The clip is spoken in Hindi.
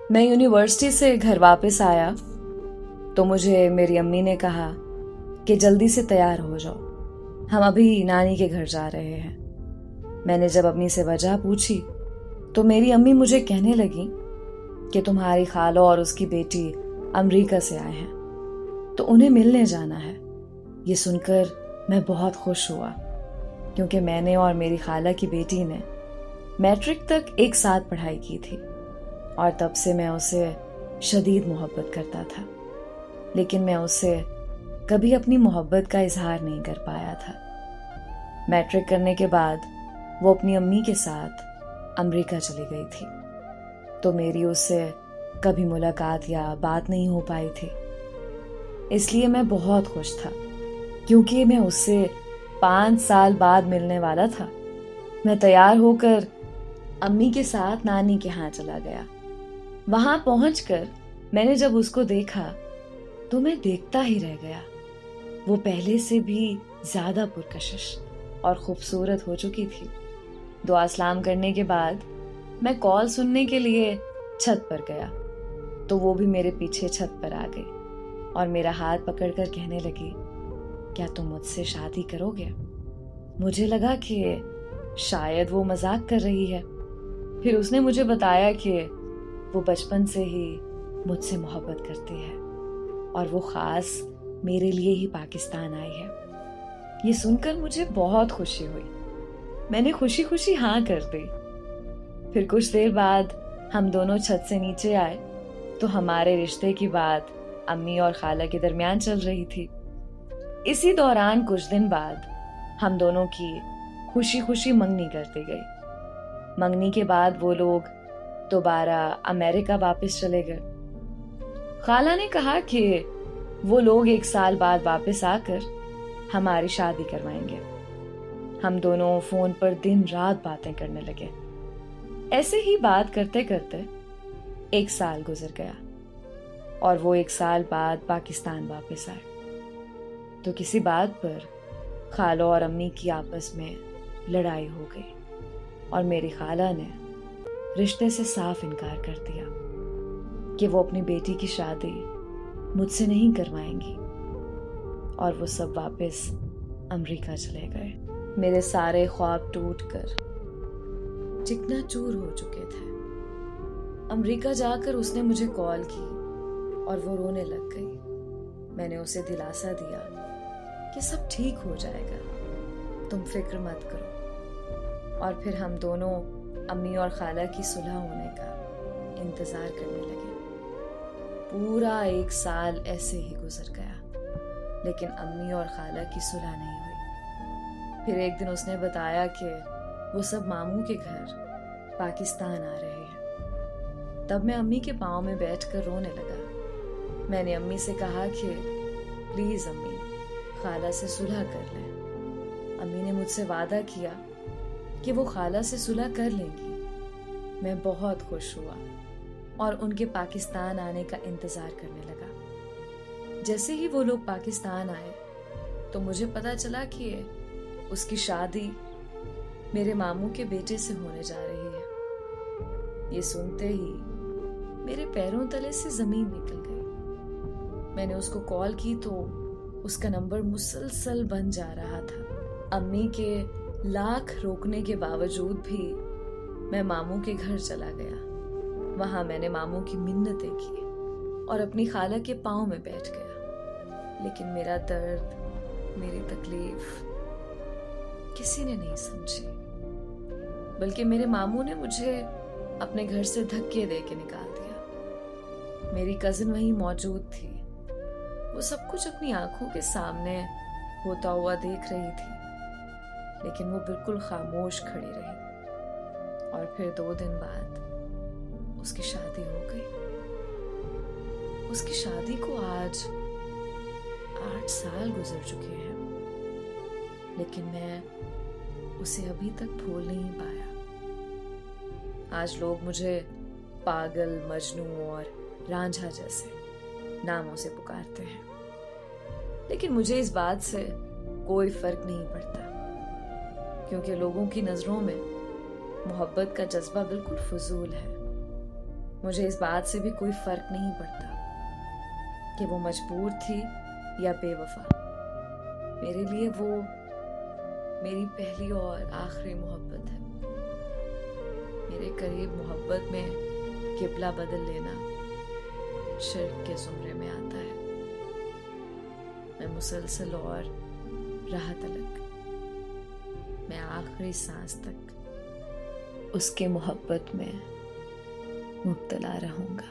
मैं यूनिवर्सिटी से घर वापस आया तो मुझे मेरी अम्मी ने कहा कि जल्दी से तैयार हो जाओ, हम अभी नानी के घर जा रहे हैं। मैंने जब अम्मी से वजह पूछी तो मेरी अम्मी मुझे कहने लगी कि तुम्हारी खाला और उसकी बेटी अमेरिका से आए हैं तो उन्हें मिलने जाना है। ये सुनकर मैं बहुत खुश हुआ क्योंकि मैंने और मेरी खाला की बेटी ने मैट्रिक तक एक साथ पढ़ाई की थी और तब से मैं उसे शदीद मोहब्बत करता था, लेकिन मैं उससे कभी अपनी मोहब्बत का इजहार नहीं कर पाया था। मैट्रिक करने के बाद वो अपनी अम्मी के साथ अमेरिका चली गई थी तो मेरी उससे कभी मुलाकात या बात नहीं हो पाई थी। इसलिए मैं बहुत खुश था क्योंकि मैं उससे 5 साल बाद मिलने वाला था। मैं तैयार होकर अम्मी के साथ नानी के यहाँ चला गया। वहां पहुंचकर मैंने जब उसको देखा तो मैं देखता ही रह गया। वो पहले से भी ज्यादा पुरकशिश और खूबसूरत हो चुकी थी। दुआ सलाम करने के बाद मैं कॉल सुनने के लिए छत पर गया तो वो भी मेरे पीछे छत पर आ गई और मेरा हाथ पकड़कर कहने लगी, क्या तुम मुझसे शादी करोगे? मुझे लगा कि शायद वो मजाक कर रही है। फिर उसने मुझे बताया कि वो बचपन से ही मुझसे मोहब्बत करती है और वो खास मेरे लिए ही पाकिस्तान आई है। ये सुनकर मुझे बहुत खुशी हुई। मैंने खुशी खुशी हाँ कर दी। फिर कुछ देर बाद हम दोनों छत से नीचे आए तो हमारे रिश्ते की बात अम्मी और खाला के दरमियान चल रही थी। इसी दौरान कुछ दिन बाद हम दोनों की खुशी खुशी मंगनी करती गई। मंगनी के बाद वो लोग दोबारा अमेरिका वापस चले गए। खाला ने कहा कि वो लोग 1 साल बाद वापस आकर हमारी शादी करवाएंगे। हम दोनों फोन पर दिन रात बातें करने लगे। ऐसे ही बात करते करते 1 साल गुजर गया और वो 1 साल बाद पाकिस्तान वापस आए तो किसी बात पर खाला और अम्मी की आपस में लड़ाई हो गई और मेरी खाला ने रिश्ते से साफ इनकार कर दिया कि वो अपनी बेटी की शादी मुझसे नहीं करवाएंगी और वो सब वापस अमेरिका चले गए। मेरे सारे ख्वाब टूटकर चिकनाचूर हो चुके थे। अमेरिका जाकर उसने मुझे कॉल की और वो रोने लग गई। मैंने उसे दिलासा दिया कि सब ठीक हो जाएगा, तुम फिक्र मत करो। और फिर हम दोनों अम्मी और खाला की सुलह होने का इंतजार करने लगे। पूरा 1 साल ऐसे ही गुजर गया लेकिन अम्मी और खाला की सुलह नहीं हुई। फिर एक दिन उसने बताया कि वो सब मामू के घर पाकिस्तान आ रहे हैं। तब मैं अम्मी के पाँव में बैठकर रोने लगा। मैंने अम्मी से कहा कि प्लीज अम्मी, खाला से सुलह कर लें। अम्मी ने मुझसे वादा किया कि वो खाला से सुलह कर लेंगी। मैं बहुत खुश हुआ और उनके पाकिस्तान आने का इंतजार करने लगा। जैसे ही वो लोग पाकिस्तान आए तो मुझे पता चला कि उसकी शादी मेरे मामू के बेटे से होने जा रही है। ये सुनते ही मेरे पैरों तले से जमीन निकल गई। मैंने उसको कॉल की तो उसका नंबर मुसलसल बंद जा रहा था। अम्मी के लाख रोकने के बावजूद भी मैं मामू के घर चला गया। वहां मैंने मामू की मिन्नतें की और अपनी खाला के पाँव में बैठ गया। लेकिन मेरा दर्द, मेरी तकलीफ किसी ने नहीं समझी, बल्कि मेरे मामू ने मुझे अपने घर से धक्के दे के निकाल दिया। मेरी कजिन वहीं मौजूद थी। वो सब कुछ अपनी आंखों के सामने होता हुआ देख रही थी, लेकिन वो बिल्कुल खामोश खड़ी रही। और फिर 2 दिन बाद उसकी शादी हो गई। उसकी शादी को आज 8 साल गुजर चुके हैं, लेकिन मैं उसे अभी तक भूल नहीं पाया। आज लोग मुझे पागल, मजनू और रांझा जैसे नामों से पुकारते हैं, लेकिन मुझे इस बात से कोई फर्क नहीं पड़ता क्योंकि लोगों की नजरों में मोहब्बत का जज्बा बिल्कुल फजूल है। मुझे इस बात से भी कोई फर्क नहीं पड़ता कि वो मजबूर थी या बेवफा। मेरे लिए वो मेरी पहली और आखिरी मोहब्बत है। मेरे करीब मोहब्बत में किबला बदल लेना शिर्क के ज़ुमरे में आता है। मैं मुसलसल और राह तलक, मैं आखिरी सांस तक उसके मोहब्बत में मुब्तला रहूँगा।